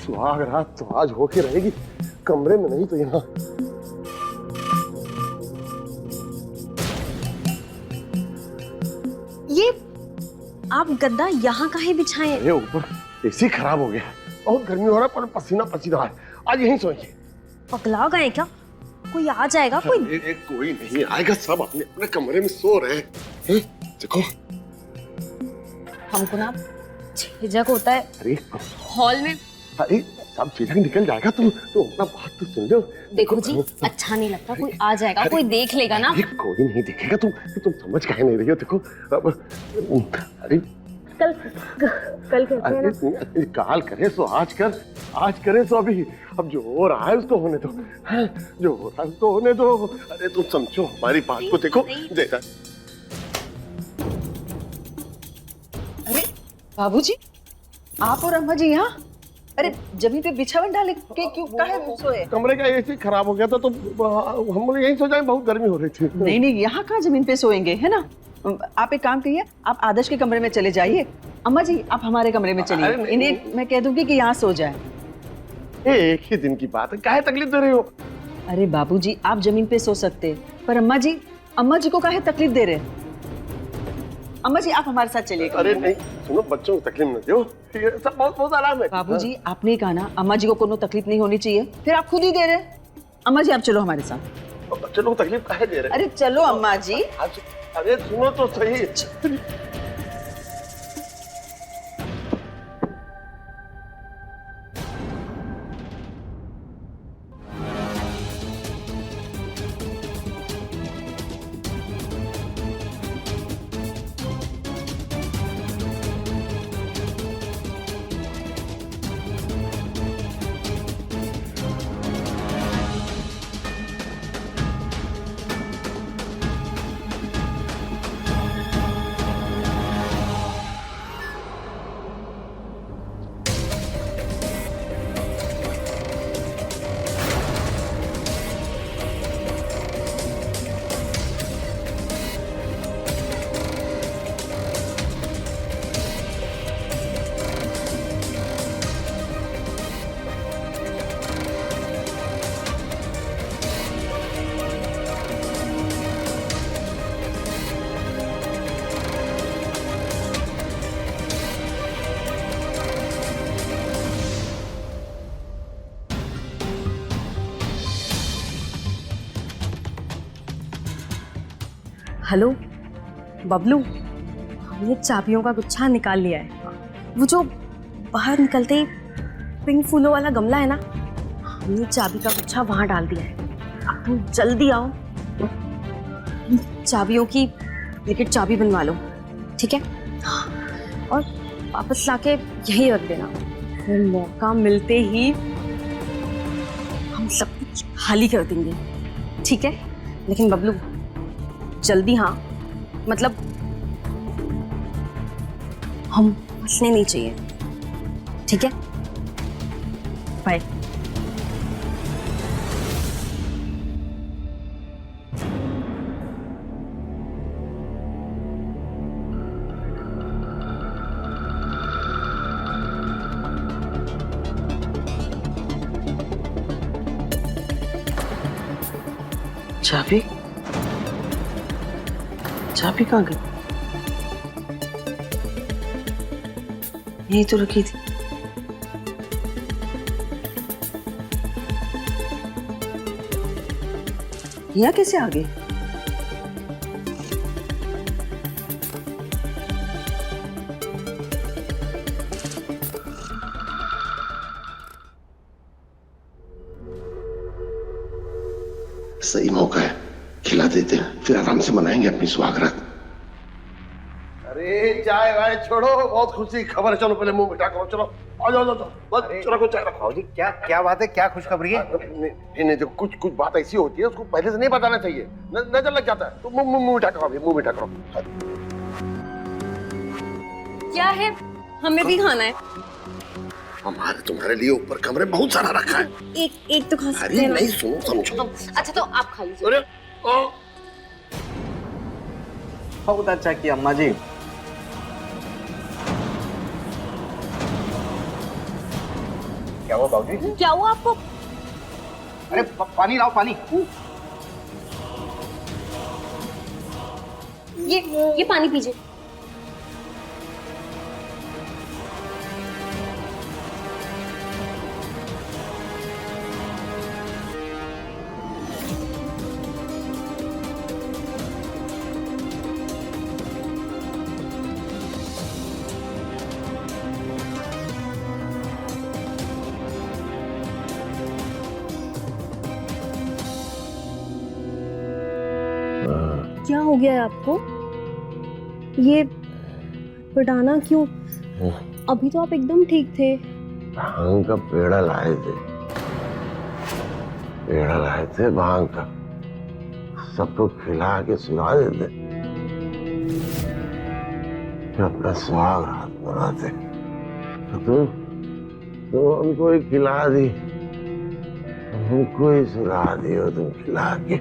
सुहाग रात तो आज होके रहेगी, कमरे में नहीं तो यहाँ। ये आप गद्दा यहाँ काहे बिछाए? अरे ऊपर एसी खराब हो गया, बहुत गर्मी हो रहा है, पर पसीना पसीना है, आज यहीं सोएंगे। पगला गए क्या? कोई आ जाएगा? कोई कोई नहीं आएगा, सब अपने अपने कमरे में सो रहे हैं। देखो हमको ना झिझक होता है अरे हॉल में। अरे सब झिझक निकल जाएगा, तुम अपना बात तो सुन लो। देखो जी, अच्छा नहीं लगता, कोई आ जाएगा, कोई देख लेगा ना। कोई नहीं देखेगा, तुम समझ काहे नहीं रही हो? देखो अरे कल कहते हैं ना, काल करे सो आज कर, आज करे सो अभी। अब जो हो रहा है उसको होने दो, जो हो रहा है उसको होने दो। अरे तुम समझो हमारी बात को, देखो देखा। अरे बाबूजी, आप और अम्मा जी यहाँ? अरे जमीन पे बिछावन डाले के क्यों काहे सोए? कमरे का एसी खराब हो गया था तो हम लोग यहीं सो जाए, बहुत गर्मी हो रही थी। नहीं नहीं, यहाँ कहाँ जमीन पे सोएंगे, है ना? आप एक काम करिए, आप आदर्श के कमरे में चले जाइए। अम्मा जी आप हमारे कमरे में चलिए, इन्हें मैं कह दूंगी कि यहाँ सो जाए। एक ही दिन की बात है, काहे तकलीफ दे रहे हो? अरे बाबूजी आप जमीन पे सो सकते, पर अम्मा जी को काहे तकलीफ दे रहे? अम्मा जी आप हमारे साथ चलिए। अरे नहीं सुनो, बच्चों को तकलीफ न दो, ये सब बहुत आराम है। बाबूजी आपने कहा ना अम्मा जी को कोनो तकलीफ नहीं होनी चाहिए, फिर आप खुद ही दे रहे। अम्मा जी आप चलो हमारे साथ। बच्चों को तकलीफ काहे दे रहे? अरे चलो अम्मा जी। अरे सुनो तो सही। हेलो बबलू, हमने चाबियों का गुच्छा निकाल लिया है। वो जो बाहर निकलते ही पिंक फूलों वाला गमला है ना, हमने चाबी का गुच्छा वहां डाल दिया है। अब तुम जल्दी आओ, चाबियों की लेकिन चाबी बनवा लो, ठीक है? और वापस लाके यहीं रख देना, फिर मौका मिलते ही हम सब कुछ खाली कर देंगे, ठीक है? लेकिन बबलू जल्दी, हाँ, मतलब हम फंसने नहीं चाहिए, ठीक है? बाय। चाबी चाबी कहाँ गई? यही तो रखी थी। यहाँ कैसे आ गई? सही मौका है, खिला देते हैं, फिर आराम से मनाएंगे अपनी सुहागरात। अरे चाय वाय छोड़ो, बहुत खुशी की खबर है, चलो पहले मुंह मिठा करो, चलो आ जाओ चलो चाय रखो। जी क्या क्या बात है, क्या खुशखबरी है? नहीं देखो, कुछ बात ऐसी होती है उसको पहले से नहीं बताना चाहिए, नजर लग जाता है। तो मुंह मिठा करो, मुंह मिठा करो। क्या है? हमें भी खाना है। हमारे तुम्हारे लिए ऊपर कमरे बहुत सारा रखा है। एक तो खा सकते अरे हैं ना? नहीं सुनो समझो। अच्छा तो आप खा लीजिए। अरे बहुत अच्छा किया अम्मा जी। क्या हुआ बाबूजी? क्या हुआ आपको? अरे पानी लाओ, पानी। ये पानी पीजिए। क्या हो गया है आपको? ये पटाना क्यों? अभी तो आप एकदम ठीक थे। भांग का पेड़ा लाए थे, भांग का, सबको खिला के सुला देते, फिर अपना सुहाग रात मनाते। तो हमको ही खिला दी, हमको ही सुला दी हो तुम खिला के।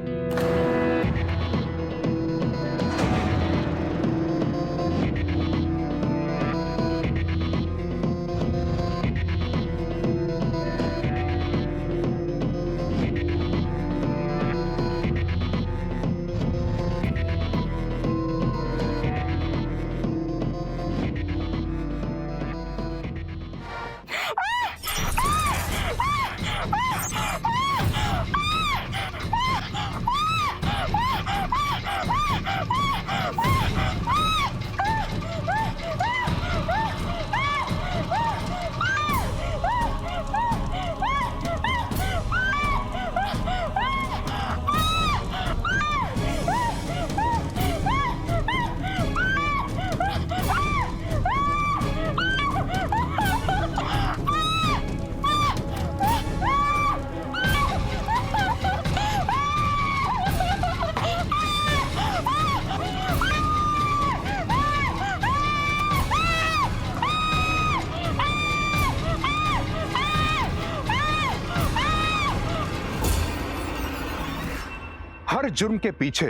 हर जुर्म के पीछे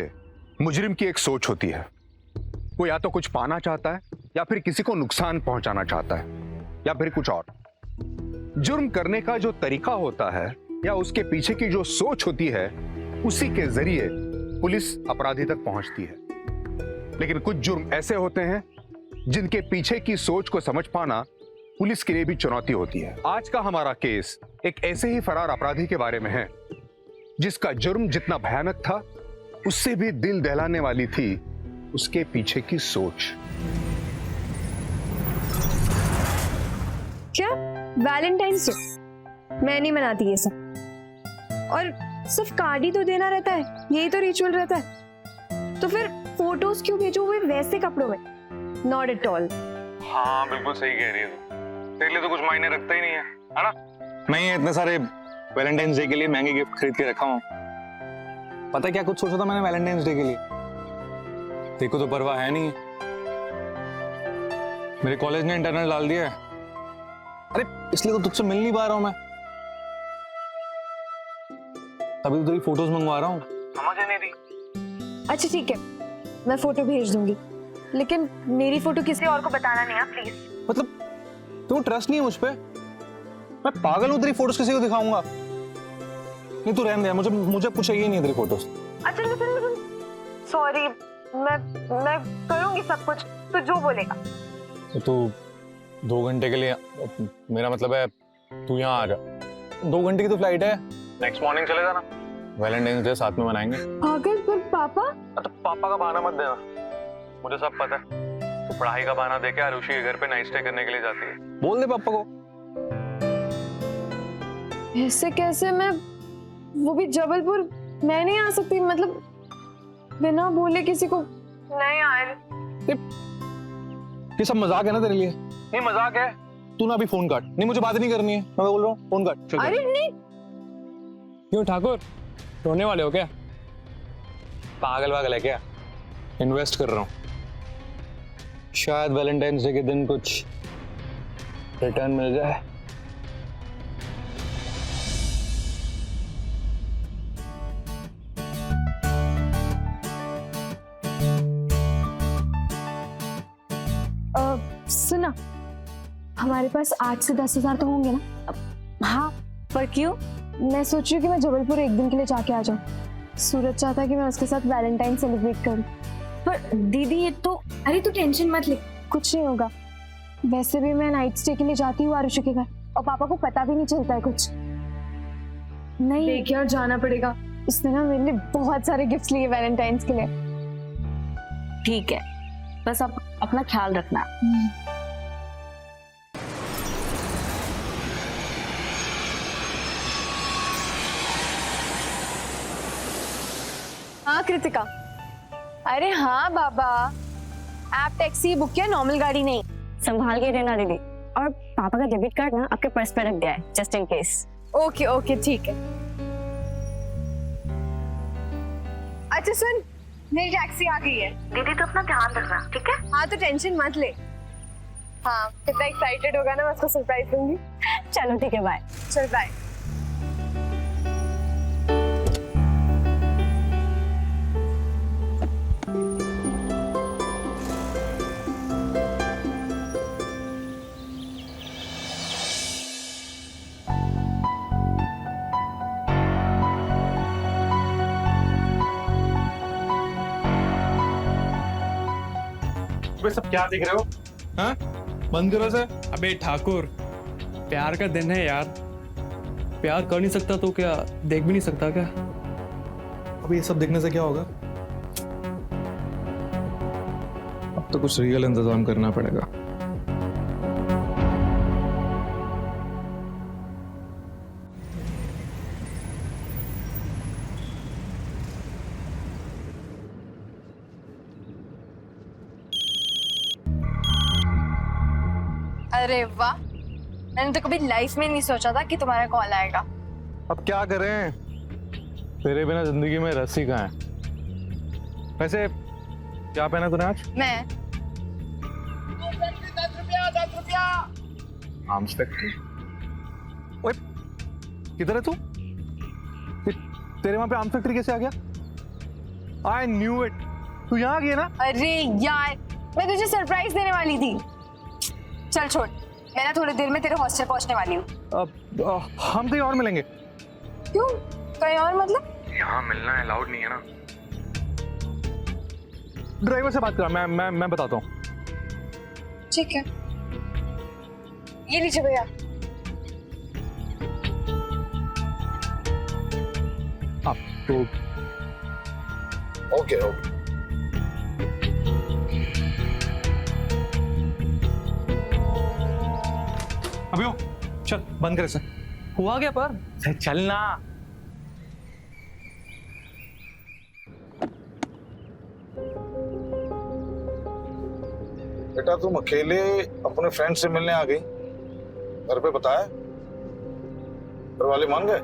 मुजरिम की एक सोच होती है। वो या तो कुछ पाना चाहता है, या फिर किसी को नुकसान पहुंचाना चाहता है, या फिर कुछ और। जुर्म करने का जो तरीका होता है या उसके पीछे की जो सोच होती है, उसी के जरिए पुलिस अपराधी तक पहुंचती है। लेकिन कुछ जुर्म ऐसे होते हैं जिनके पीछे की सोच को समझ पाना पुलिस के लिए भी चुनौती होती है। आज का हमारा केस एक ऐसे ही फरार अपराधी के बारे में है, जिसका जुर्म जितना भयानक था, उससे भी दिल दहलाने वाली थी उसके पीछे की सोच। क्या वैलेंटाइंस डे? मैं नहीं मनाती ये सब। और सिर्फ कार्ड ही तो देना रहता है, यही तो रिचुअल रहता है। तो फिर फोटोज क्यों भेजो हुए वैसे कपड़ों में? Not at all. हाँ बिल्कुल सही कह रही है तू। तेरे लिए तो कुछ मायने रखता ही नहीं है ना? मैं ये इतने सारे वैलेंटाइंस डे के लिए महंगे गिफ्ट खरीद के रखा हूँ। पता क्या कुछ सोचा था मैंने वैलेंटाइंस डे के लिए? देखो तो परवाह है नहीं। मेरे कॉलेज ने इंटरनल डाल दिया है। अरे इसलिए तो तुझसे मिल नहीं पा रहा हूँ मैं। तभी तो तेरी फोटोज मंगवा रहा हूँ। समझ नहीं रही। अच्छा ठीक है, मैं फोटो भेज दूंगी, लेकिन मेरी फोटो किसी और को बताना नहीं है प्लीज। मतलब तुम ट्रस्ट नहीं है मुझ पे? मैं पागल हूँ तेरी फोटोज किसी को दिखाऊंगा? नहीं तू रहने दे, मुझे कुछ चाहिए नहीं तेरी फोटोज। अच्छा लिसन, सॉरी, मैं करूंगी सब कुछ, तो जो बोलेगा। तो तू 2 घंटे के लिए, मेरा मतलब है तू यहाँ आ जा। 2 घंटे की तो फ्लाइट है, नेक्स्ट मॉर्निंग चले जाना। वैलेंटाइंस डे साथ में मनाएंगे। पागल, पर पापा? तो पापा का बहाना मत देना, मुझे सब पता है। तो पढ़ाई का बहाना देके आरुषि के घर पे नाइट स्टे करने के लिए जाती है। बोल दे पापा को। ऐसे कैसे? मैं वो भी जबलपुर, मैं नहीं आ सकती, मतलब बिना बोले किसी को नहीं यार। ये सब मजाक है ना तेरे लिए? नहीं मजाक है। तू ना अभी फोन काट। नहीं मुझे बात नहीं करनी है, मैं बोल रहा हूँ फोन काट। अरे नहीं। क्यों ठाकुर, रोने वाले हो क्या? पागल है क्या? इन्वेस्ट कर रहा हूँ, शायद वैलेंटाइंस डे के दिन कुछ रिटर्न मिल जाए। सुना, हमारे पास 8 से 10 हजार तो होंगे ना? हाँ, पर क्यों? मैं सोच रही हूँ कि मैं जबलपुर एक दिन के लिए जाके आ जाऊँ। सूरज चाहता है कि मैं उसके साथ वैलेंटाइन सेलिब्रेट करूँ। पर दीदी ये तो, अरे तू टेंशन मत ले, कुछ नहीं होगा। वैसे भी मैं नाइट स्टे के लिए जाती हूँ आरुषि के घर, और पापा को पता भी नहीं चलता है कुछ। नहीं देखिए, और जाना पड़ेगा। उसने ना मेरे लिए बहुत सारे गिफ्ट्स लिए वैलेंटाइंस के लिए। ठीक है, बस आप अपना ख्याल रखना। हाँ कृतिका। अरे हाँ बाबा, ऐप टैक्सी बुक किया, नॉर्मल गाड़ी नहीं। संभाल के रहना दीदी, और पापा का डेबिट कार्ड ना आपके पर्स पे रख दिया है, just in case. Okay okay ठीक है। अच्छा सुन, मेरी टैक्सी आ गई है। दीदी तो अपना ध्यान रखना, ठीक है? हाँ तो टेंशन मत ले। हाँ, कितना एक्साइटेड होगा ना, मैं उसको सरप्राइज दूंगी। चलो ठीक है, बाय। चल बाय। वे सब क्या देख रहे हो? हाँ, बंद करो से। अबे ठाकुर, प्यार का दिन है यार। प्यार कर नहीं सकता तो क्या देख भी नहीं सकता क्या? अब ये सब देखने से क्या होगा? अब तो कुछ रियल इंतजाम करना पड़ेगा। अरे वाह, मैंने तो कभी लाइफ में नहीं सोचा था कि तुम्हारा कॉल आएगा। अब क्या करें, तेरे बिना जिंदगी में रस ही कहाँ है। वैसे क्या पहना तूने आज? मैं आर्म्स फैक्ट्री। ओए, किधर है तू? तेरे वहां पे आर्म्स फैक्ट्री कैसे आ गया? I knew it. तू यहाँ आ गया ना? अरे यार, मैं तुझे सरप्राइज देने वाली थी। चल छोड़, मैं ना थोड़ी देर में तेरे हॉस्टल पहुंचने वाली हूँ। हम कहीं और मिलेंगे। क्यों, कहीं और मतलब? यहाँ मिलना अलाउड नहीं है ना। ड्राइवर से बात करा, मैं बताता हूँ। ठीक है, ये लीजिए भैया। आप तो ओके ओके। अभियो चल, बंद कर इसे। हुआ क्या पर? चलना। बेटा तुम अकेले अपने फ्रेंड से मिलने आ गई, घर पे बताया? घर वाले मान गए?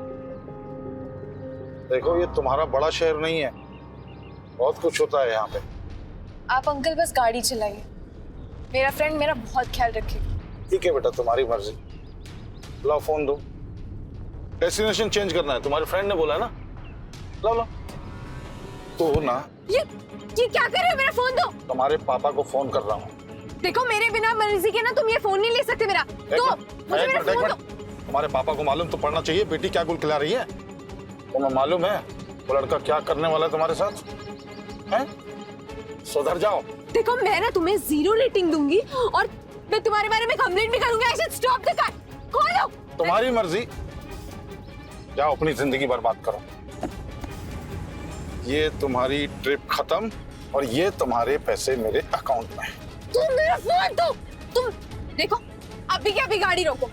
देखो ये तुम्हारा बड़ा शहर नहीं है, बहुत कुछ होता है यहाँ पे। आप अंकल बस गाड़ी चलाइए, मेरा फ्रेंड मेरा बहुत ख्याल रखेगा। ठीक है बेटा, तुम्हारी मर्जी। लाओ फोन दो, डेस्टिनेशन चेंज करना है, तुम्हारे फ्रेंड ने बोला है ना। लाओ लाओ तो ना। ये क्या कर रहे हो? मेरा फोन दो। तुम्हारे पापा को फोन कर रहा हूँ। देखो मेरे बिना मर्जी के ना तुम ये फोन नहीं ले सकते मेरा। दो, मुझे मेरा फोन दो। तुम्हारे पापा को मालूम तो पड़ना चाहिए बेटी क्या गुल खिला रही है। तुम्हें मालूम है वो लड़का क्या करने वाला है तुम्हारे साथ? हैं? सुधर जाओ। देखो मैं ना तुम्हें 0 रेटिंग दूंगी और मैं तुम्हारे बारे में कंप्लेंट भी करूंगा। I should stop the car. खोलो। तुम्हारी मर्जी, जाओ अपनी जिंदगी बर्बाद करो। ये तुम्हारी ट्रिप खत्म और ये तुम्हारे पैसे मेरे अकाउंट में। तुम मेरा फोन दो। तुम देखो अभी के अभी गाड़ी रोको,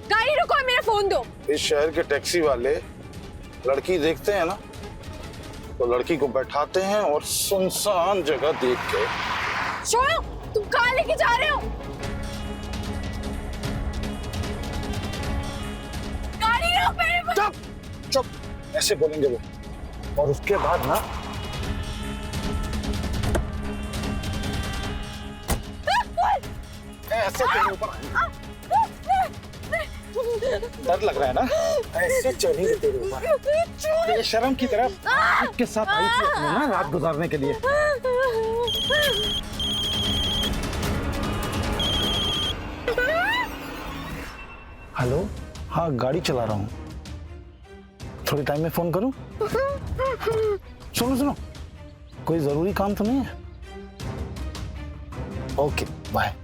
गाड़ी रोको और मेरा फोन दो। इस शहर के टैक्सी वाले लड़की देखते हैं ना तो लड़की को बैठाते हैं और सुनसान जगह देख के। छोड़ो, तुम कहाँ लेके जा रहे हो? गाड़ी रोक मेरे पर। चुप चुप, ऐसे बोलेंगे वो, और उसके बाद ना ऐसे तेरे ऊपर डर लग रहा है ना, ऐसे चढ़ेंगे तेरे ऊपर। ये शर्म की तरफ के साथ आई थी अपने ना रात गुजारने के लिए। हेलो, हाँ गाड़ी चला रहा हूँ, थोड़े टाइम में फोन करूँ? सुनो सुनो, कोई जरूरी काम तो नहीं है? Okay bye.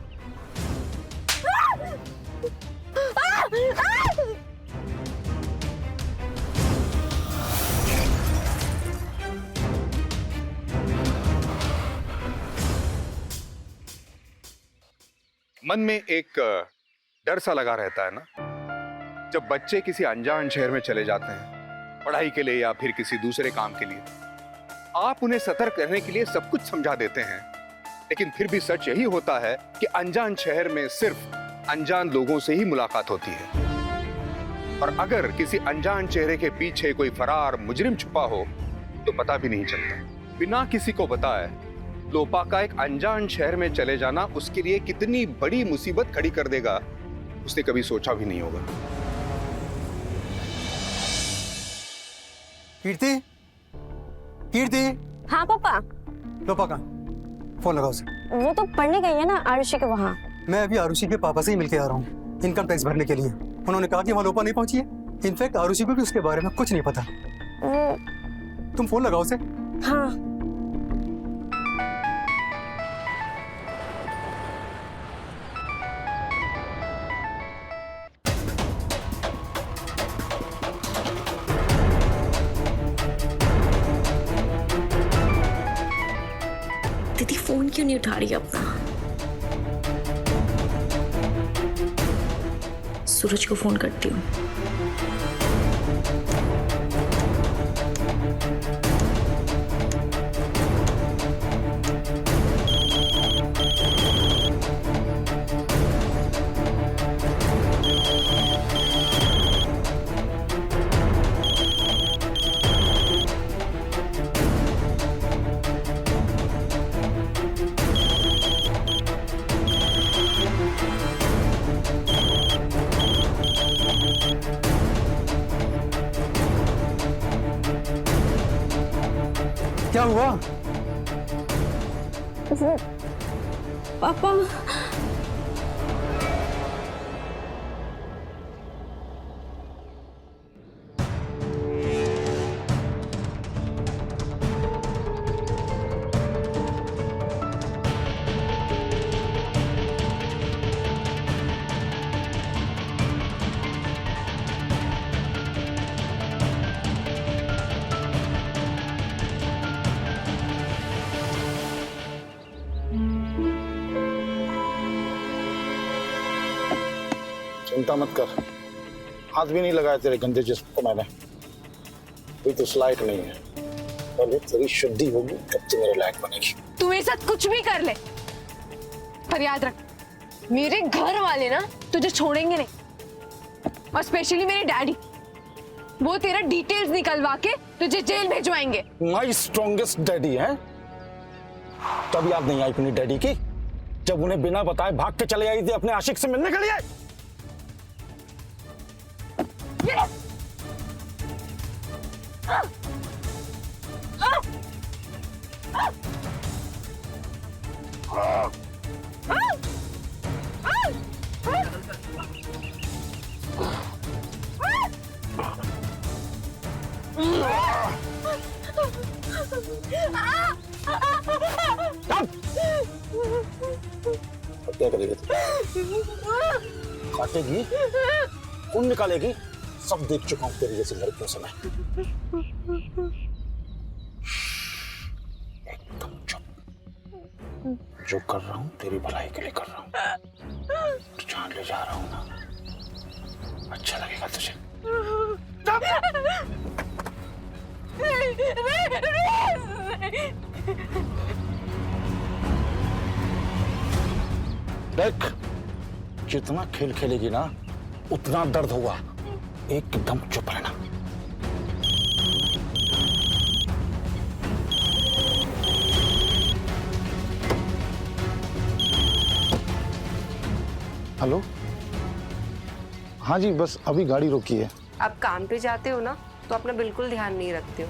मन में एक डर सा लगा रहता है ना, जब बच्चे किसी अनजान शहर में चले जाते हैं पढ़ाई के लिए या फिर किसी दूसरे काम के लिए। आप उन्हें सतर्क रहने के लिए सब कुछ समझा देते हैं, लेकिन फिर भी सच यही होता है कि अनजान शहर में सिर्फ अनजान लोगों से ही मुलाकात होती है। और अगर किसी अनजान चेहरे के पीछे कोई फरार मुजरिम छुपा हो तो पता भी नहीं चलता। बिना किसी को बताए लोपा का एक अनजान शहर में चले जाना उसके लिए कितनी बड़ी मुसीबत खड़ी कर देगा, उसने कभी सोचा भी नहीं होगा। कीर्ति, कीर्ति। हाँ पापा। लोपा कहाँ? फोन लगाओ उसे। वो तो पढ़ने गई है ना आरुषि के वहाँ। मैं अभी आरुषि के पापा से ही मिलके आ रहा हूँ इनकम टैक्स भरने के लिए। उन्होंने कहा कि वहाँ लोपा नहीं पहुंची है। इनफैक्ट आरुषि को भी उसके बारे में कुछ नहीं पता। तुम फोन लगाओ उसे। हाँ। दीदी फोन क्यों नहीं उठा रही अपना? सूरज को फोन करती हूँ। क्या हुआ? पापा चिंता मत कर, हाथ भी नहीं लगाया तेरे गंदे जिस्म को मैंने। कोई तो लायक नहीं है, पहले तेरी शुद्धि होगी तब तो मेरे लायक बनेगी। तू मेरे साथ कुछ भी कर ले, पर याद रख मेरे घर वाले ना तुझे छोड़ेंगे नहीं। और स्पेशली मेरे डैडी, वो तेरा डिटेल्स निकलवा के तुझे जेल भिजवाएंगे। माई स्ट्रॉन्गेस्ट डैडी है। तब याद नहीं आई अपनी डैडी की जब उन्हें बिना बताए भाग के चले आई थी अपने आशिक से मिलने के लिए। क्या करेगी काटेगी, खून निकालेगी, सब देख चुका हूं तेरी जैसी लड़कियों से मैं। एकदम चुप। जो कर रहा हूं तेरी भलाई के लिए कर रहा हूं। जहां ले जा रहा हूं ना अच्छा लगेगा तुझे। देख, जितना खेल खेलेगी ना उतना दर्द होगा। एकदम चुप रहना। हेलो, हाँ जी, बस अभी गाड़ी रोकी है। आप काम पे जाते हो ना तो अपना बिल्कुल ध्यान नहीं रखते हो।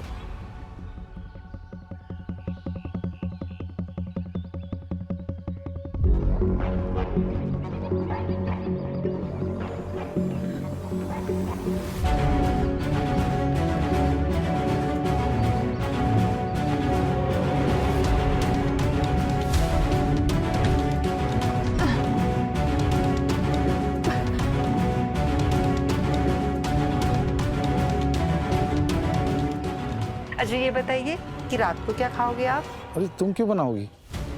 अच्छा ये बताइए कि रात को क्या खाओगे आप? अरे तुम क्यों बनाओगी,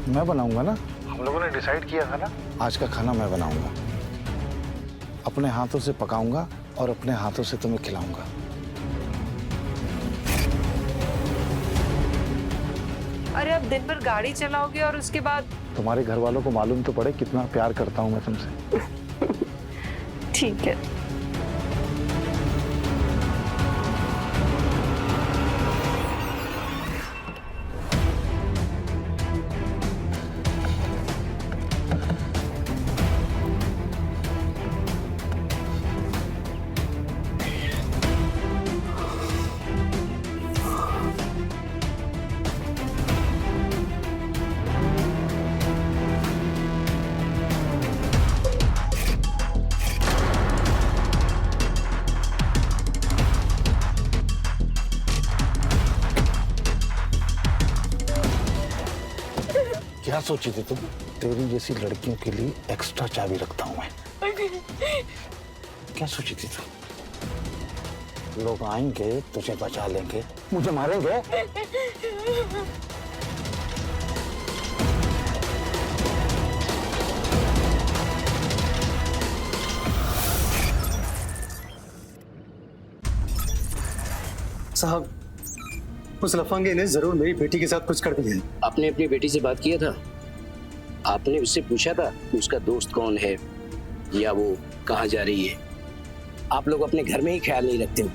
मैं बनाऊंगा ना। हम लोगों ने डिसाइड किया था ना। आज का खाना मैं बनाऊंगा, अपने हाथों से पकाऊंगा और अपने हाथों से तुम्हें खिलाऊंगा। अरे अब दिन भर गाड़ी चलाओगे और उसके बाद? तुम्हारे घर वालों को मालूम तो पड़े कितना प्यार करता हूं मैं तुमसे। ठीक है। क्या सोची थी तुम? तेरी जैसी लड़कियों के लिए एक्स्ट्रा चाबी रखता हूं मैं। क्या सोची थी तुम? लोग आएंगे, तुझे बचा लेंगे, मुझे मारेंगे। साहब, उस लफंगे ने जरूर मेरी बेटी के साथ कुछ कर दिया है। आपने अपनी बेटी से बात किया था? आपने उससे पूछा था कि उसका दोस्त कौन है या वो कहाँ जा रही है? आप लोग अपने घर में ही ख्याल नहीं रखते हो।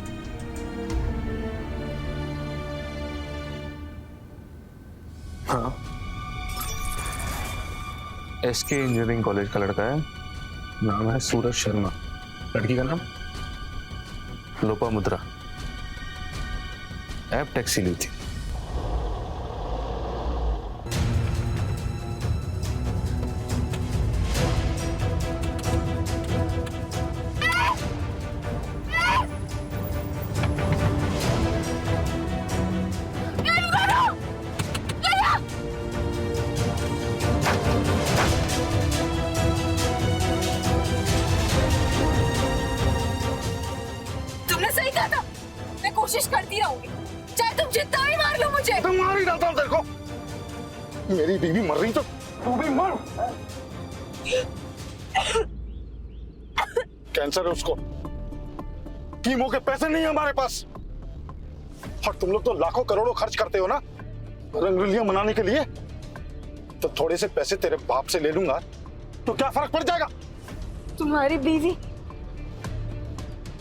हाँ, SK इंजीनियरिंग कॉलेज का लड़का है, नाम है सूरज शर्मा। लड़की का नाम लोपामुद्रा। ऐप टैक्सी ली थी। तुमने सही कहा था, मैं कोशिश करती रहूंगी, चाहे तुम जितना भी मार लो मुझे। तुम मार ही डालता हूं तेरे को। मेरी बीवी मर रही तो तू भी मर। कैंसर है उसको, कीमो के पैसे नहीं है हमारे पास। और तुम लोग तो लाखों करोड़ों खर्च करते हो ना रंगरलियां मनाने के लिए। तो थोड़े से पैसे तेरे बाप से ले लूंगा तो क्या फर्क पड़ जाएगा? तुम्हारी बीवी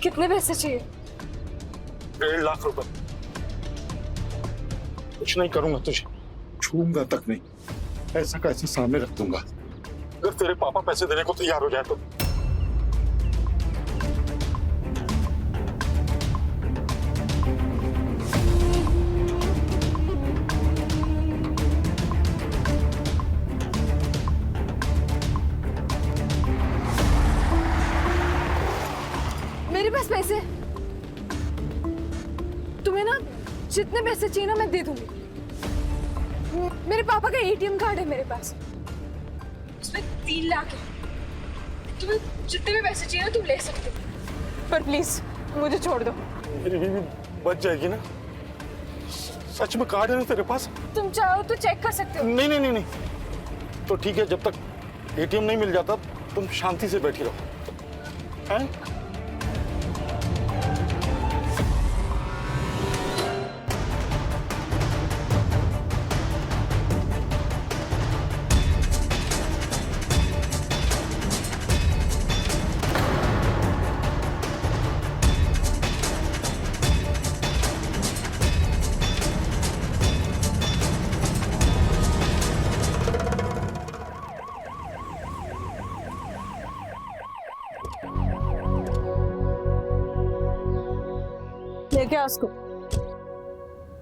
कितने पैसे चाहिए? 1.5 लाख रुपए। कुछ नहीं करूंगा, तुझे छूऊंगा तक नहीं, ऐसा का ऐसा सामने रख दूंगा। अगर तेरे पापा पैसे देने को तैयार हो जाए तो। मेरे पास पैसे, तुम्हें ना जितने पैसे चाहिए ना मैं दे दूंगी। मेरे पापा का ATM कार्ड है मेरे पास, उसमें 3 लाख है। तुम्हें जितने भी पैसे चाहिए ना तुम ले सकते हो, पर प्लीज मुझे छोड़ दो। मेरी बीवी बच जाएगी ना? सच में कार्ड है ना तेरे पास? तुम चाहो तो चेक कर सकते हो। नहीं नहीं नहीं नहीं, तो ठीक है, जब तक ATM नहीं मिल जाता तुम शांति से बैठी रहो। हैं? लेके आ उसको।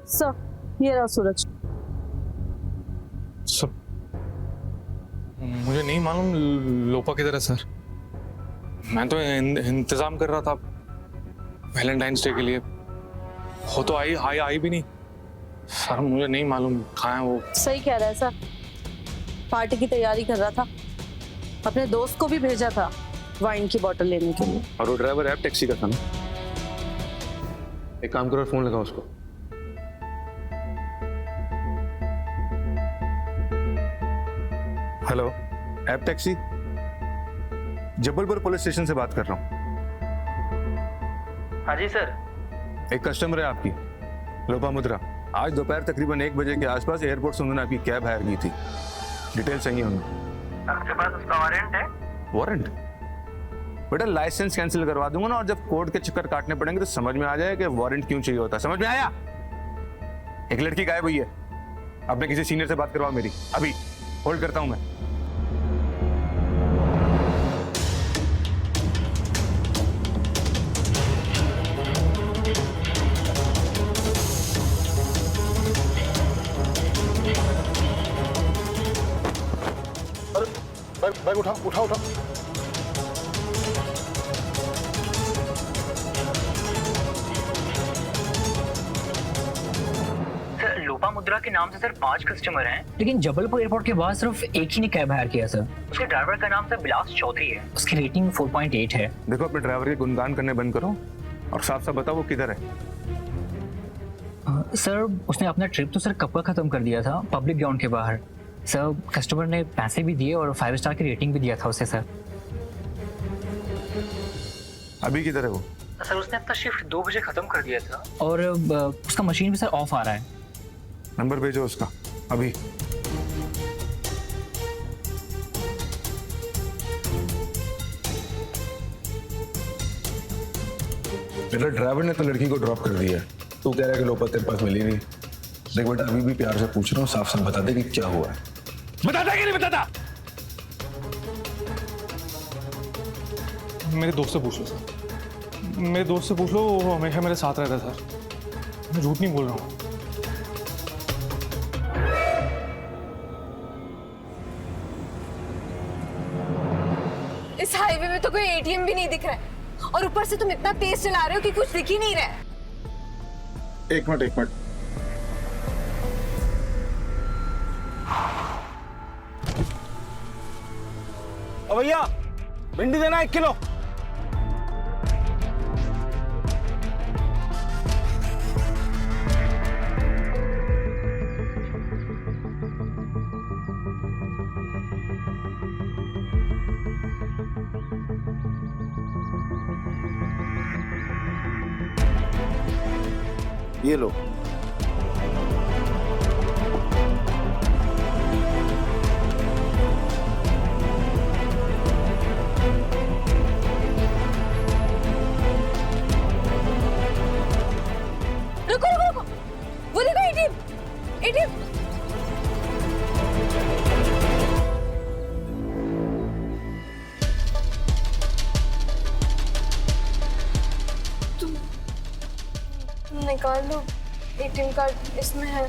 सर, ये रहा सूरज। सब मुझे नहीं मालूम लोपा किधर है सर। मैं तो इंतजाम कर रहा था वैलेंटाइंस डे के लिए, वो तो आई भी नहीं सर। मुझे नहीं मालूम कहाँ है वो। सही कह रहा है सर, पार्टी की तैयारी कर रहा था, अपने दोस्त को भी भेजा था वाइन की बोतल लेने के लिए। और वो ड्राइवर ऐप टैक्सी का था ना। एक काम करो, फोन लगाओ उसको। Hello, app taxi, Jabalpur police station से बात कर रहा हूँ। हाँ जी सर। एक कस्टमर है आपकी, लोपामुद्रा, आज दोपहर तकरीबन 1 बजे के आसपास एयरपोर्ट से उन्होंने आपकी कैब हायर की थी। डिटेल चाहिए उन्हें। आपके पास उसका वारंट है? वारंट? बेटा लाइसेंस कैंसिल करवा दूंगा ना, और जब कोर्ट के चक्कर काटने पड़ेंगे तो समझ में आ जाए कि वारंट क्यों चाहिए होता है। समझ में आया? एक लड़की गायब हुई है, अपने किसी सीनियर से बात करवाओ मेरी, अभी होल्ड करता हूं मैं। बैग उठाओ उठाओ उठाओ। सर लोपामुद्रा के नाम से सर 5 कस्टमर हैं, लेकिन जबलपुर एयरपोर्ट के बाद सिर्फ एक ही ने कैब हायर किया सर। उसके ड्राइवर का नाम सर बिलास चौधरी है, उसकी रेटिंग 4.8 है। देखो अपने ड्राइवर के गुणगान करने बंद करो और साफ साफ बताओ वो किधर है। सर उसने अपना ट्रिप तो सर कब का खत्म कर दिया था, पब्लिक ग्राउंड के बाहर। सर कस्टमर ने पैसे भी दिए और 5 स्टार की रेटिंग भी दिया था उसे सर। अभी किधर है वो? सर उसने अपना शिफ्ट 2 बजे खत्म कर दिया था और उसका मशीन भी सर ऑफ आ रहा है। नंबर भेजो उसका अभी। मेरा ड्राइवर ने तो लड़की को ड्रॉप कर दिया, तू कह रहा है कि लोपा तेरे पास मिली नहीं। देख बेटा अभी भी प्यार से पूछ रहा हूँ, साफ साफ बता दे कि क्या हुआ है। बताता कि नहीं बताता? मेरे दोस्त से पूछ लो सर, मेरे दोस्त से पूछ लो, वो हमेशा मेरे साथ रहता है सर, मैं झूठ नहीं बोल रहा हूँ। इस हाईवे में तो कोई एटीएम भी नहीं दिख रहा है, और ऊपर से तुम इतना तेज चला रहे हो कि कुछ दिख ही नहीं रहा है। एक मिनट भैया भिंडी देना 1 किलो। ये लो। रुको रुको रुको, वो देखो एटीएम एटीएम। तुम निकाल लो, एटीएम कार्ड इसमें है।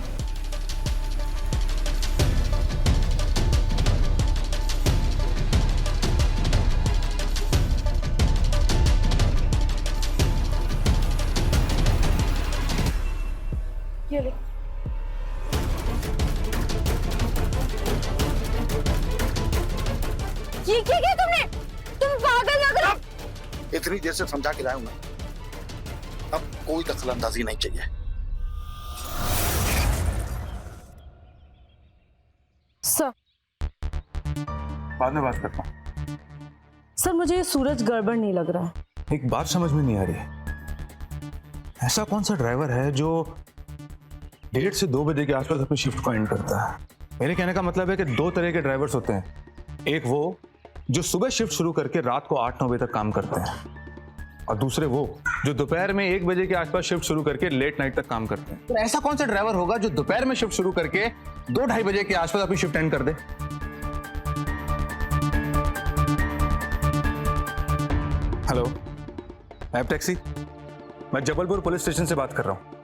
ये लो। ये क्या किया तुमने? तुम पागल लग रहे हो। इतनी देर से समझा के लाया हूं मैं, अब कोई दखलंदाजी नहीं चाहिए। सर बाद में बात करता हूँ। सर मुझे ये सूरज गड़बड़ नहीं लग रहा है। एक बात समझ में नहीं आ रही, ऐसा कौन सा ड्राइवर है जो 1:30 से 2 बजे के आसपास अपनी शिफ्ट को एंड करता है? मेरे कहने का मतलब है कि 2 तरह के ड्राइवर्स होते हैं, एक वो जो सुबह शिफ्ट शुरू करके रात को 8-9 बजे तक काम करते हैं, और दूसरे वो जो दोपहर में 1 बजे के आसपास शिफ्ट शुरू करके लेट नाइट तक काम करते हैं। तो ऐसा कौन सा ड्राइवर होगा जो दोपहर में शिफ्ट शुरू करके 2-2:30 बजे के आसपास अपनी शिफ्ट एंड कर दे? हेलो, ऐप टैक्सी, मैं जबलपुर पुलिस स्टेशन से बात कर रहा हूँ।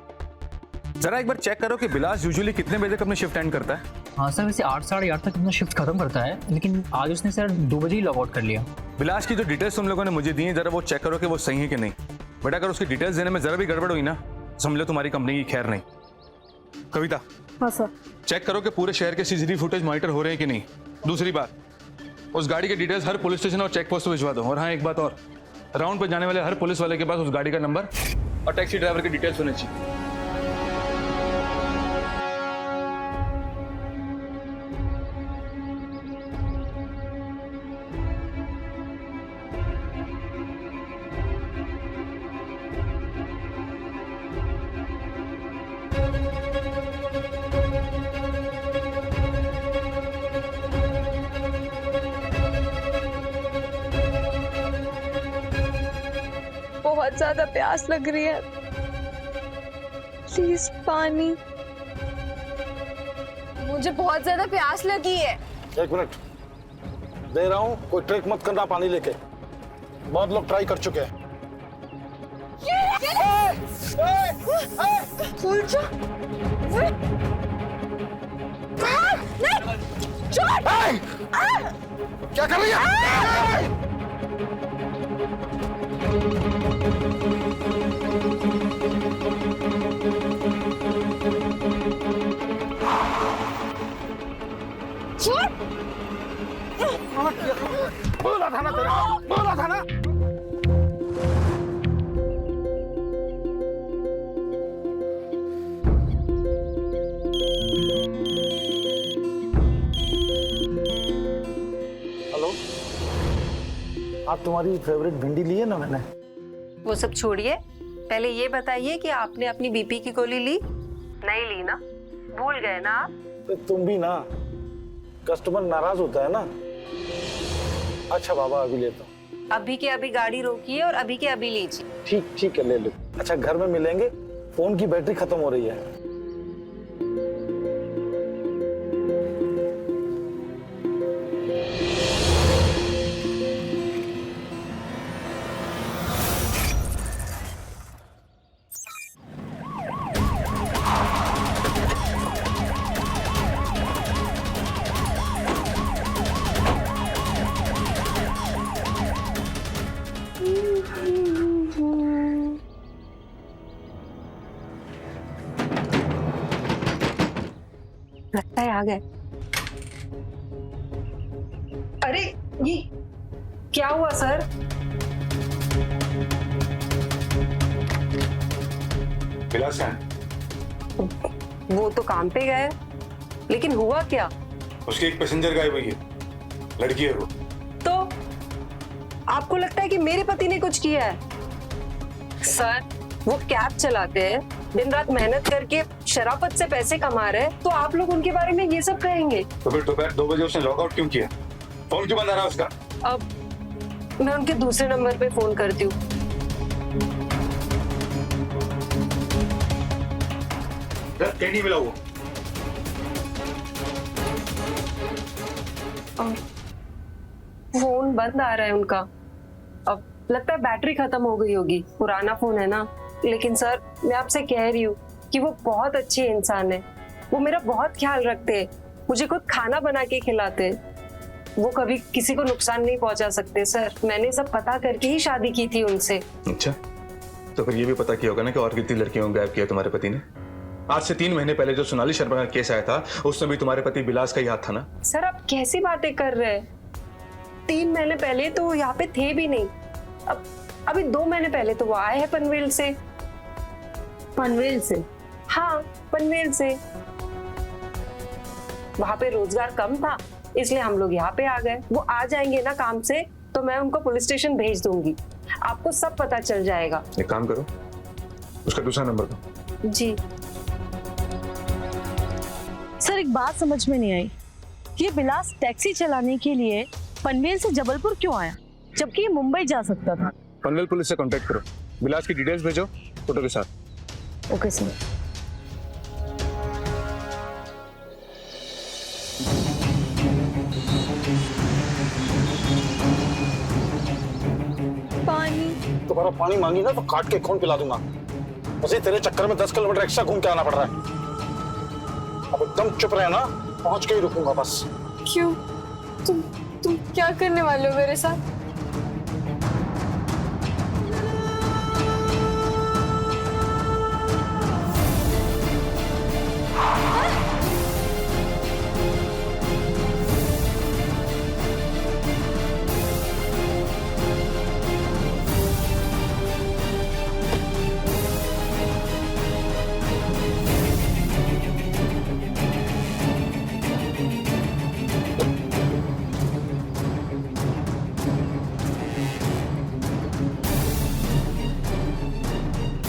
जरा एक बार चेक करो कि बिलास यूजुअली कितने बजे तक अपनी शिफ्ट एंड करता है? हाँ सर वैसे 8 साढ़े 8 तक अपना शिफ्ट खत्म करता है, लेकिन आज उसने सर 2 बजे ही लॉग आउट कर लिया। बिलास की जो डिटेल्स तुम लोगों ने मुझे दी हैं, जरा वो चेक करो कि वो सही है कि नहीं। बेटा अगर उसकी डिटेल्स देने में जरा भी गड़बड़ हुई ना, समझ लो तुम्हारी कंपनी की खैर नहीं। कविता, हाँ सर। चेक करो कि पूरे शहर के सीसीटीवी फुटेज मॉनिटर हो रहे हैं कि नहीं। दूसरी बात, उस गाड़ी के डिटेल्स हर पुलिस स्टेशन और चेक पोस्ट पे भिजवा दो। और हाँ एक बात और, राउंड पर जाने वाले हर पुलिस वाले के पास उस गाड़ी का नंबर और टैक्सी ड्राइवर की डिटेल्स होनी चाहिए। बहुत ज्यादा प्यास लग रही है, प्लीज पानी। मुझे बहुत ज्यादा प्यास लगी है। 1 मिनट दे रहा हूँ, कोई ट्रिक मत करना पानी लेके, बहुत लोग ट्राई कर चुके हैं। क्या कर रही है? बोला था ना तेरे को, बोला था ना। हेलो, आप तुम्हारी फेवरेट भिंडी ली है ना मैंने? वो सब छोड़िए, पहले ये बताइए कि आपने अपनी बीपी की गोली ली? नहीं ली ना? भूल गए ना आप? तुम भी ना, कस्टमर नाराज होता है ना। अच्छा बाबा अभी लेता हूँ। अभी के अभी गाड़ी रोकिए और अभी के अभी लीजिए। ठीक है ले लो। अच्छा घर में मिलेंगे, फोन की बैटरी खत्म हो रही है। लगता है आ गए। अरे ये क्या हुआ सर? विलास है, वो तो काम पे गए, लेकिन हुआ क्या? उसकी एक पैसेंजर गायब हुई है, लड़की है वो। तो आपको लगता है कि मेरे पति ने कुछ किया है? सर वो कैब चलाते हैं, दिन रात मेहनत करके शराफत से पैसे कमा रहे हैं, तो आप लोग उनके बारे में ये सब कहेंगे? तो फिर दोपहर 2 बजे उसने लॉग आउट क्यों किया? फोन क्यों बंद आ रहा उसका? अब मैं उनके दूसरे नंबर पे फोन करती हूँ। कहीं नहीं मिला वो। फोन बंद आ रहा है उनका। अब लगता है बैटरी खत्म हो गई होगी, पुराना फोन है ना। लेकिन सर मैं आपसे कह रही हूँ कि वो बहुत अच्छे इंसान है, वो मेरा बहुत ख्याल रखते हैं, मुझे खुद खाना बना के खिलाते हैं, वो कभी किसी को नुकसान नहीं पहुंचा सकते। सर मैंने सब पता करके ही शादी की थी उनसे। अच्छा, तो फिर ये भी पता किया होगा ना कि और कितनी लड़कियों को गायब किया तुम्हारे पति ने? आज से 3 महीने पहले जो सोनाली शर्मा का केस आया था, उसमें भी तुम्हारे पति विलास का ही हाथ था ना? सर आप कैसी बातें कर रहे हैं? 3 महीने पहले तो यहाँ पे थे भी नहीं। अब अभी 2 महीने पहले तो वो आए हैं पनवेल से। पनवेल से? हाँ पनवेल से। वहां पे रोजगार कम था, इसलिए हम लोग यहाँ पे आ गए। वो आ जाएंगे ना काम से तो मैं उनको पुलिस स्टेशन भेज दूंगी, आपको सब पता चल जाएगा। एक काम करो, उसका दूसरा नंबर दो। जी सर एक बात समझ में नहीं आई, ये विलास टैक्सी चलाने के लिए पनवेल से जबलपुर क्यों आया, जबकि ये मुंबई जा सकता था? पनवेल पुलिस से कांटेक्ट करो, विलास की डिटेल्स भेजो फोटो के साथ। Okay sir. पानी। तुम्हारा पानी मांगी ना तो काट के खून पिला दूंगा। उसी तेरे चक्कर में 10 किलोमीटर एक्स्ट्रा घूम के आना पड़ रहा है। अब एकदम चुप रहे ना, पहुंच के ही रुकूंगा बस। क्यों? तुम क्या करने वाले हो मेरे साथ?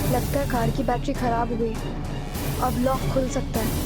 लगता है कार की बैटरी खराब हो गई, अब लॉक खुल सकता है।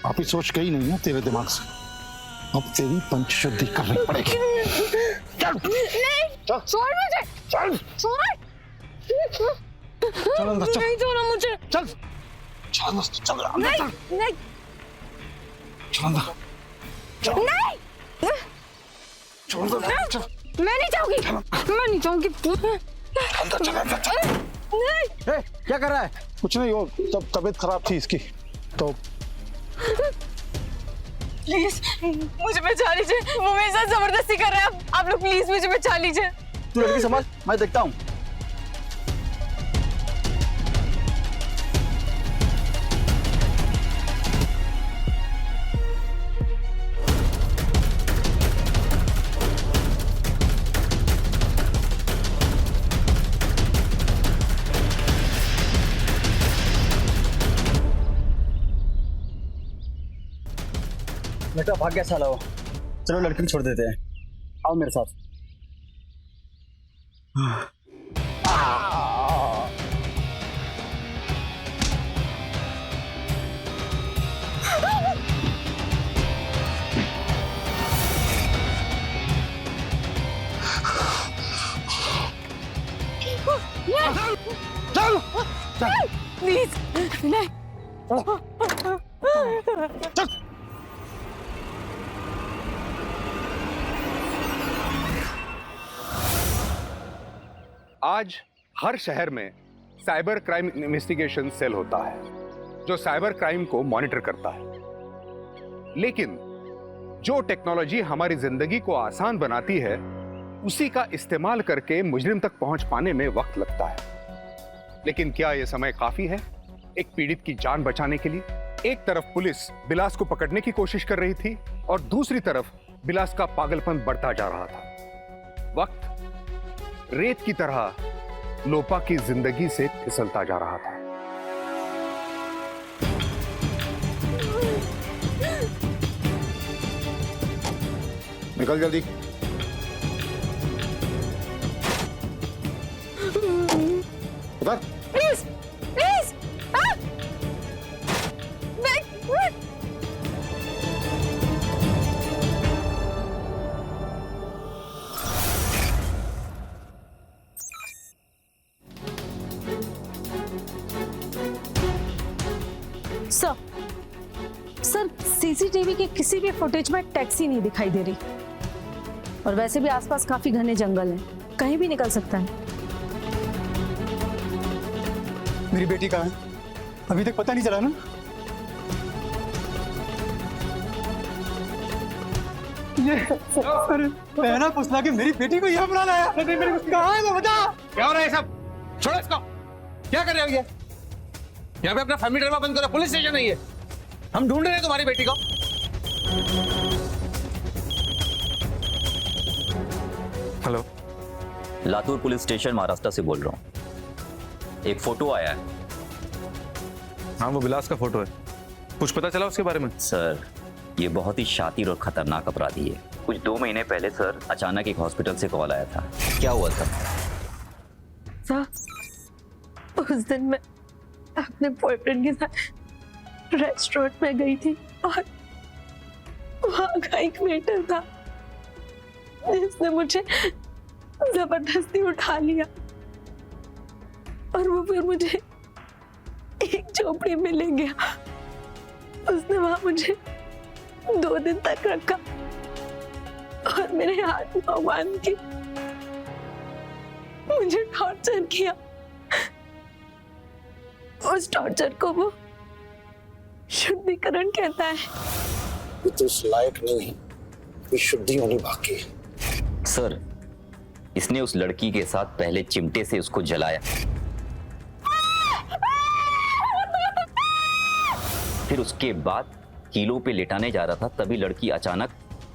काफी सोच गई नहीं है तेरे दिमाग से। अब तेरी पंचशुद्धि करनी पड़ेगी। चल नहीं, छोड़ मुझे, चल छोड़, चल अंदर चल। नहीं छोड़ो मुझे, चल चल अंदर चल अंदर चल। नहीं, चल अंदर चल। नहीं, चल अंदर चल। मैं नहीं जाऊंगी, मैं नहीं जाऊंगी। अंदर चल अंदर चल। नहीं, ए, क्या कर रहा है? कुछ नहीं, वो तबीयत खराब थी इसकी तो। प्लीज मुझे बचा लीजिए, वो मेरे साथ जबरदस्ती कर रहा है। आप लोग प्लीज मुझे बचा लीजिए। तू लड़की संभाल, मैं देखता हूँ। बेटा भाग गया साला वो। चलो लड़की को छोड़ देते हैं, आओ मेरे साथ। चल प्लीज नहीं, चल। आज हर शहर में साइबर क्राइम इन्वेस्टिगेशन सेल होता है जो साइबर क्राइम को मॉनिटर करता है। लेकिन जो टेक्नोलॉजी हमारी जिंदगी को आसान बनाती है उसी का इस्तेमाल करके मुजरिम तक पहुंच पाने में वक्त लगता है। लेकिन क्या यह समय काफी है एक पीड़ित की जान बचाने के लिए? एक तरफ पुलिस बिलास को पकड़ने की कोशिश कर रही थी और दूसरी तरफ बिलास का पागलपन बढ़ता जा रहा था। वक्त रेत की तरह लोपा की जिंदगी से फिसलता जा रहा था। निकल जल्दी। उधर प्लीज प्लीज। सर सीसीटीवी के किसी भी फुटेज में टैक्सी नहीं दिखाई दे रही, और वैसे भी आसपास काफी घने जंगल हैं, कहीं भी निकल सकता है। मेरी बेटी कहाँ है? अभी तक पता नहीं चला ना? ये अरे पहना फुसला के मेरी बेटी को यहाँ बुला लाया। मेरे को कहाँ है वो बता। क्या हो रहा है सब? छोड़ो इसको। क्या कर रहे हो ये? यहाँ पे अपना फैमिली ड्रामा बंद करो, पुलिस स्टेशन नहीं है। हम ढूंढ रहे हैं तुम्हारी बेटी को। Hello, Latur police station Maharashtra से बोल रहा हूँ। एक फोटो आया है। हाँ, वो बिलास का फोटो है। कुछ पता चला उसके बारे में? सर ये बहुत ही शातिर और खतरनाक अपराधी है। कुछ 2 महीने पहले सर अचानक एक हॉस्पिटल से कॉल आया था। क्या हुआ था? सर उस दिन मैं अपने बॉयफ्रेंड के साथ रेस्टोरेंट में गई थी और वहां का एक वेटर था जिसने मुझे जबरदस्ती उठा लिया और वो फिर मुझे एक झोपड़ी में ले गया। उसने वहां मुझे 2 दिन तक रखा और मेरे हाथ में बांध के मुझे टॉर्चर किया। उस टॉर्चर को वो शुद्धिकरण कहता है। ये तो इस लायक नहीं है, ये शुद्धि होनी बाकी है। सर इसने उस लड़की के साथ पहले चिमटे से उसको जलाया, फिर उसके बाद कीलों पे लेटाने जा रहा था, तभी लड़की अचानक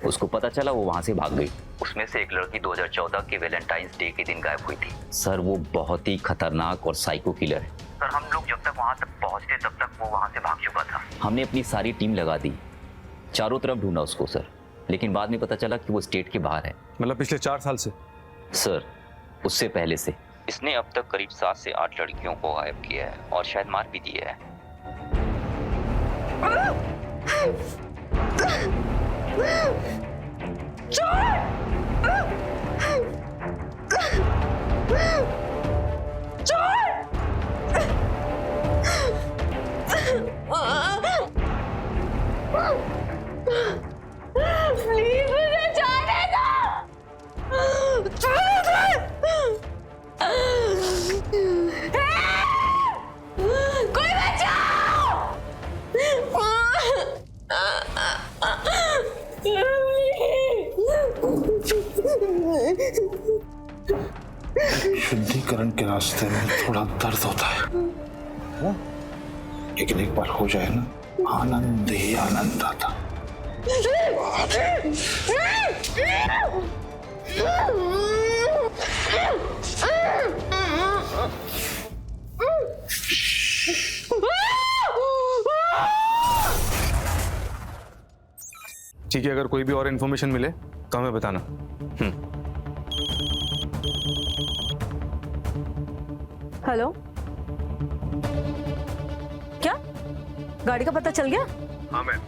उसको पता चला, वो वहां से भाग गई। उसमें से एक लड़की 2014 के वैलेंटाइंस डे के दिन गायब हुई थी। सर वो बहुत ही खतरनाक और साइको किलर है। सर हम लोग जब तक वहां तक पहुंचते तब तक वो वहां से भाग चुका था। हमने अपनी सारी टीम लगा दी, चारों तरफ ढूंढा उसको सर, लेकिन बाद में पता चला कि वो स्टेट के बाहर है। मतलब पिछले 4 साल से? सर उससे पहले से। इसने अब तक करीब 7 से 8 लड़कियों को गायब किया है और शायद मार भी दिया है। प्लीज मुझे जाने दो। कोई बचाओ। शुद्धिकरण के रास्ते में थोड़ा दर्द होता है, लेकिन एक बार हो जाए ना, आनंद ही आनंद आता। ठीक है, अगर कोई भी और इन्फॉर्मेशन मिले तो हमें बताना। हेलो, क्या गाड़ी का पता चल गया? हाँ मैम,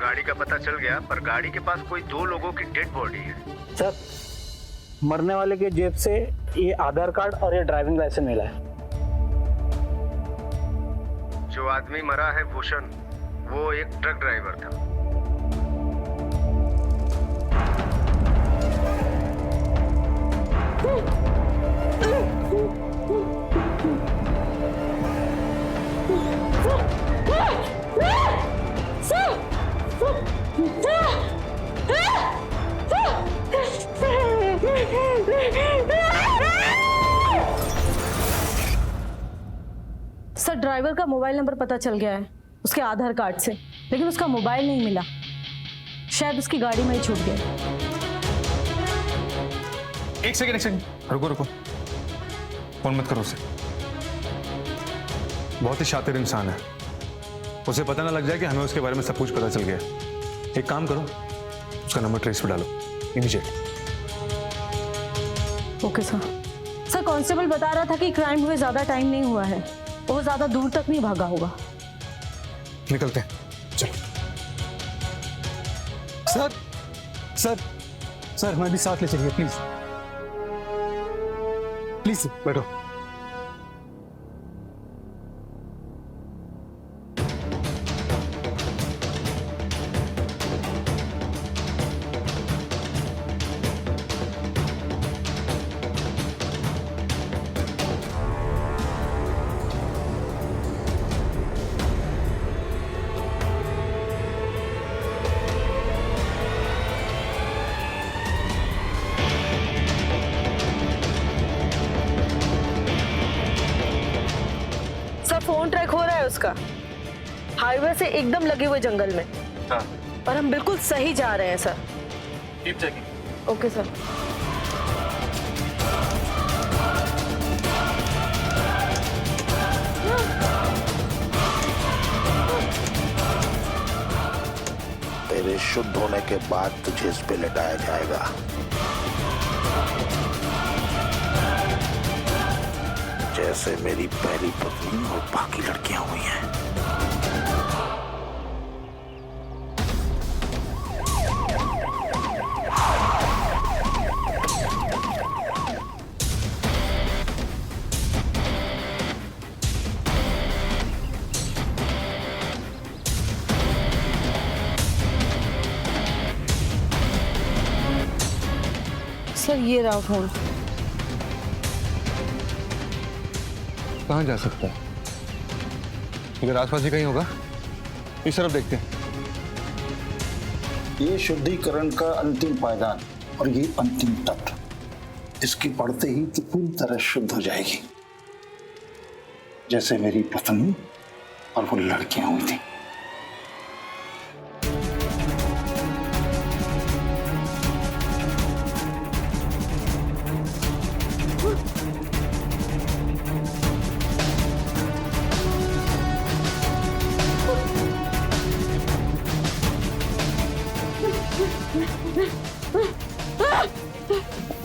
गाड़ी का पता चल गया, पर गाड़ी के पास कोई 2 लोगों की डेड बॉडी है। सर, मरने वाले के जेब से ये आधार कार्ड और ये ड्राइविंग लाइसेंस मिला है। जो आदमी मरा है भूषण, वो एक ट्रक ड्राइवर था। सर, ड्राइवर का मोबाइल नंबर पता चल गया है उसके आधार कार्ड से, लेकिन उसका मोबाइल नहीं मिला। शायद उसकी गाड़ी में ही छूट गया। एक सेकंड, रुको रुको, फोन मत करो उसे। बहुत ही शातिर इंसान है, उसे पता ना लग जाए कि हमें उसके बारे में सब कुछ पता चल गया। एक काम करो, उसका नंबर ट्रेस पे डालो immediate. Okay sir. Sir, constable बता रहा था कि क्राइम हुए ज्यादा टाइम नहीं हुआ है, वो ज्यादा दूर तक नहीं भागा होगा। निकलते हैं, चलो। सर सर सर, हमें भी साथ ले चलिए प्लीज। प्लीज बैठो। फोन ट्रैक हो रहा है उसका, हाईवे से एकदम लगे हुए जंगल में। और हम बिल्कुल सही जा रहे हैं sir. Keep checking. Okay sir. तेरे शुद्ध होने के बाद तुझे इस पे लटाया जाएगा। जैसे मेरी पहली पत्नी और बाकी लड़कियां हुई हैं। सर, ये रहा फोन। कहाँ जा सकता है? इधर आसपास ही कहीं होगा, इस तरफ देखते हैं। ये शुद्धिकरण का अंतिम पायदान और ये अंतिम तत्व, इसके पढ़ते ही तो पूरी तरह शुद्ध हो जाएगी, जैसे मेरी पत्नी और वो लड़कियां हुई थी।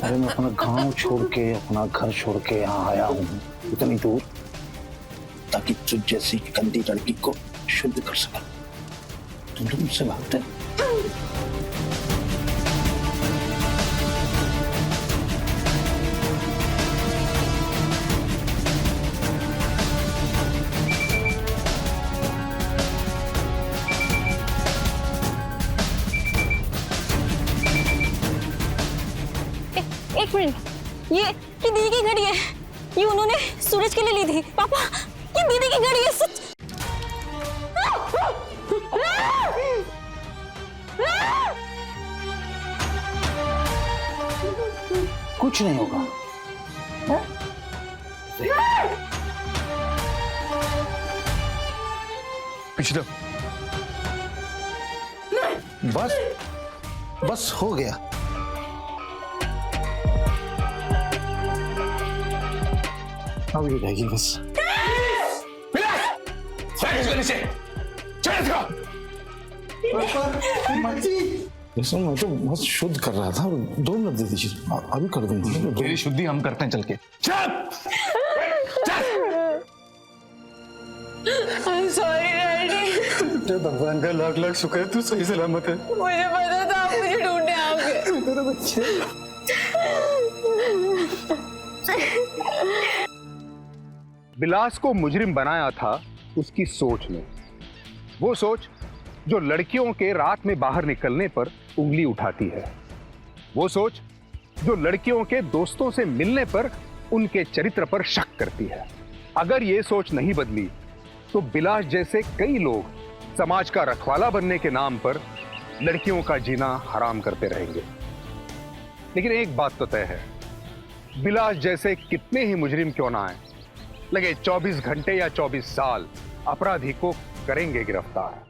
अरे मैं अपना गांव छोड़ के, अपना घर छोड़ के यहाँ आया हूँ इतनी दूर, ताकि तुझ जैसी गंदी लड़की को शुद्ध कर सका। तुम लोग मुझसे भागते? एक मिनट, ये दीदी की घड़ी है। ये उन्होंने सूरज के लिए ली थी। पापा, ये दीदी की घड़ी है सच। कुछ नहीं होगा। पिछले बस बस हो गया। अब ये रहेगी बस। वैसे मैं तो बस शुद्ध कर रहा था, 2 मिनट दे दीजिए, अभी कर दूंगी। मेरी शुद्धि हम करते हैं चल के। Sorry daddy. भगवान का लाख लाख शुक्र है तू सही सलामत है। मुझे पता था आप मुझे ढूंढने आओगे। मेरे बच्चे। बिलास को मुजरिम बनाया था उसकी सोच ने। वो सोच जो लड़कियों के रात में बाहर निकलने पर उंगली उठाती है। वो सोच जो लड़कियों के दोस्तों से मिलने पर उनके चरित्र पर शक करती है। अगर ये सोच नहीं बदली तो बिलास जैसे कई लोग समाज का रखवाला बनने के नाम पर लड़कियों का जीना हराम करते रहेंगे। लेकिन एक बात तो तय है, बिलास जैसे कितने ही मुजरिम क्यों ना आए, लगे 24 घंटे या 24 साल अपराधी को करेंगे गिरफ्तार।